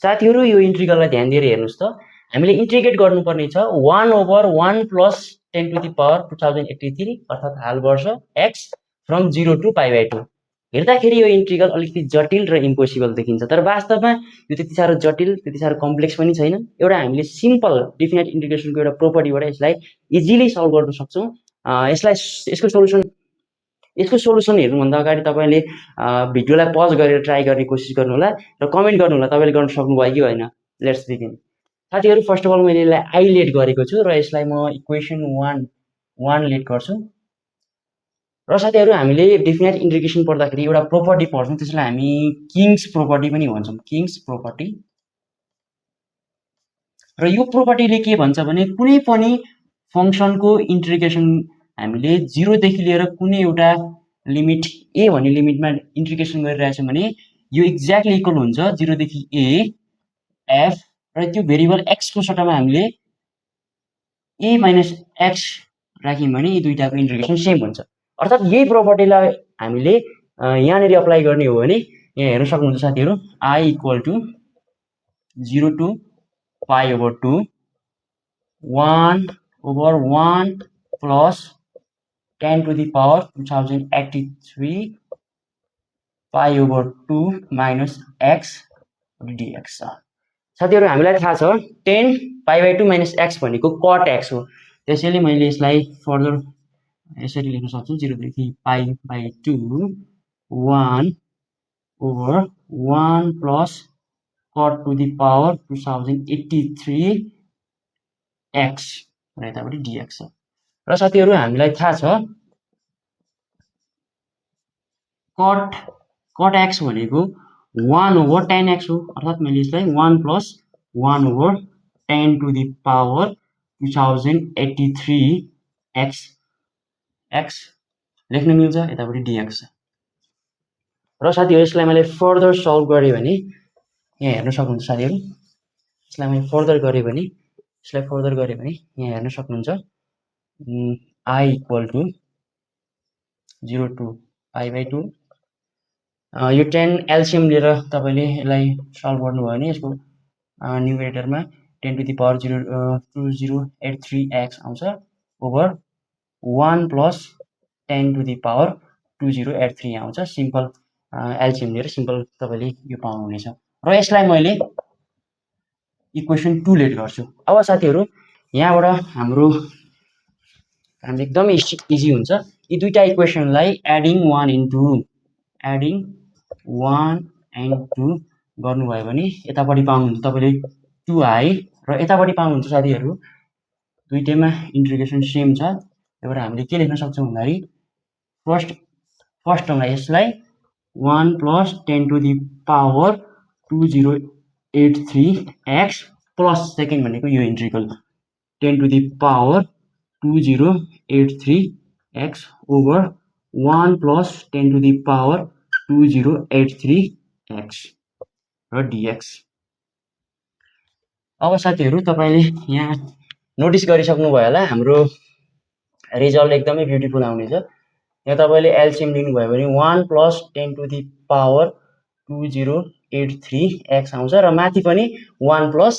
साथीहरु यो इन्टिग्रललाई ध्यान दिएर हेर्नुस् त हामीले इन्टिग्रेट गर्नुपर्ने छ 1/1 + 10 to the power 2083 अर्थात हाल वर्ष x from 0 to π/2 हेर्दाखेरि यो इन्टिग्रल अलिकति जटिल र इम्पोसिबल देखिन्छ तर वास्तवमा यो त्यति साह्रो जटिल त्यति साह्रो कम्प्लेक्स पनि छैन एउटा हामीले सिम्पल डेफिनेट इन्टिग्रेसनको एउटा प्रोपर्टीबाट यसलाई इजिली सल्भ गर्न सक्छौं यसको सोलुसन हेर्नुभन्दा अगाडि तपाईले भिडियोलाई पज गरेर ट्राई गर्ने कोसिस गर्नु होला र कमेन्ट गर्नु होला तपाईले गर्न सक्नुभयो कि हैन लेट्स बिगिन साथीहरु फर्स्ट अफ अल मैले यसलाई आई लेट गरेको छु र यसलाई म इक्वेसन 1 लेट गर्छु र साथीहरु हामीले डेफिनेट इन्टिग्रेसन पढ्दाखेरि एउटा प्रोपर्टी पढ्छौं त्यसलाई हामी किङ्स प्रोपर्टी पनि भन्छौं किङ्स प्रोपर्टी र यो प्रोपर्टीले के भन्छ भने कुनै पनि फंक्सनको इन्टिग्रेसन हामीले 0 देखि लिएर कुनै एउटा लिमिट a भन्ने लिमिटमा इन्टिग्रेसन गरिरहेछौं भने यो एक्ज्याक्टली इक्वल हुन्छ 0 देखि a f र त्यो भेरिएबल x को सट्टामा हामीले a - x राख्यौं भने यी दुईटाको इन्टिग्रेसन सेम हुन्छ अर्थात यही प्रोपर्टीलाई हामीले यहाँनेरि अप्लाई गर्ने हो भने यहाँ हेर्न सक्नुहुन्छ साथीहरु I = 0 to π/2 1/1 plus 10 to the power 2083 π/2 minus x dx साथीहरु हामीलाई थाहा छ 10 π/2 minus x भनेको cot x हो त्यसैले मैले यसलाई फर्दर यसरी लेख्न सक्छु 0 देखि π/2 1/1 plus cot to the power 2083 x र यतापटि dx र साथीहरु हामीलाई थाहा छ cot x भनेको 1/10x हो अर्थात मैले यसलाई 1 plus 1/10 to the power 2083 x लेख्न मिल्छ यतापटि dx र साथीहरु यसलाई मैले फर्दर सल्भ गरे भने यहाँ हेर्न सक्नुहुन्छ साथीहरु यसलाई मैले फर्दर गरे भने यहाँ हेर्न सक्नुहुन्छ I = 0 to π/2 यो 10 एलसीएम लिएर तपाईले यसलाई सल्भ गर्नुभयो भने यसको न्युमरेटरमा 10 to the power 2083x आउँछ over 1 plus 10 to the power 2083 आउँछ सिम्पल एलसीएम लिएर सिम्पल तपाईले यो पाउनुहुनेछ र यसलाई मैले इक्वेसन 2 लेट गर्छु अब साथीहरु यहाँबाट हाम्रो काम एकदमै इजी हुन्छ यी दुईटा इक्वेसनलाई एडिङ 1 and 2 गर्नुभयो भने यतापटि पाउनुहुन्छ तपाईले 2i र यतापटि पाउनुहुन्छ साथीहरु दुईटैमा इन्टिग्रेसन सेम छ त्यही भएर हामीले के लेख्न सक्छौं भन्दाखेरि फर्स्ट टर्मलाई यसलाई 1 plus 10 to the power 2083x plus second भनेको यो integral 10 to the power 2083x over 1 plus 10 to the power 2083x र dx अब साथीहरु तपाईले यहाँ नोटिस गरिसक्नु भयो होला हाम्रो रिजल्ट एकदमै ब्युटीफुल आउनेछ यहाँ तपाईले एलसीएम लिनु भयो भने 1 plus 10 to the power 2083x आउँछ र माथि पनि 1 plus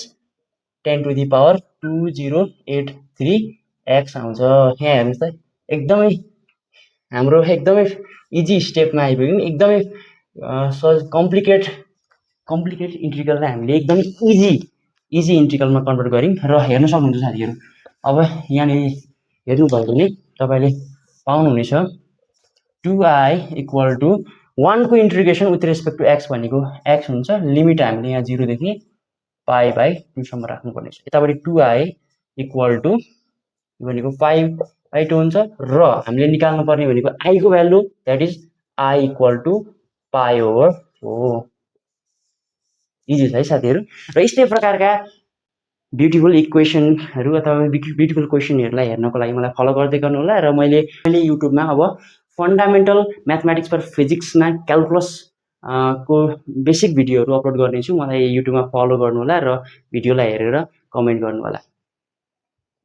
10 to the power 2083x आउँछ यहाँ हेर्नुस् त एकदमै हाम्रो एकदमै इजी स्टेपमा आइपुग्यौं एकदमै कम्प्लिकेट इन्टिग्रललाई हामीले एकदमै इजी इन्टिग्रलमा कन्भर्ट गर्यौं र हेर्न सक्नुहुन्छ साथीहरु अब यहाँ हेर्नु भयो भने तपाईले पाउनुहुनेछ 2i = 1 को integration with respect to x भनेको x हुन्छ लिमिट हामीले यहाँ 0 देखि π/2 सम्म राख्नु पर्ने छ यतापटि 2i = भनेको π/2 हुन्छ र हामीले निकाल्नु पर्ने भनेको i को value that is i = π/4 easy छ है साथीहरु र यस्तै प्रकारका ब्युटीफुल इक्वेसनहरु अथवा ब्युटीफुल क्वेशनहरुलाई हेर्नको लागि मलाई फलो गर्दै गर्नु होला र मैले युट्युबमा अब फन्डामेन्टल म्याथमेटिक्स फर फिजिक्समा क्याल्कुलस को बेसिक भिडियोहरु अपलोड गर्ने छु मलाई युट्युबमा फलो गर्नु होला र भिडियोलाई हेरेर कमेन्ट गर्नु होला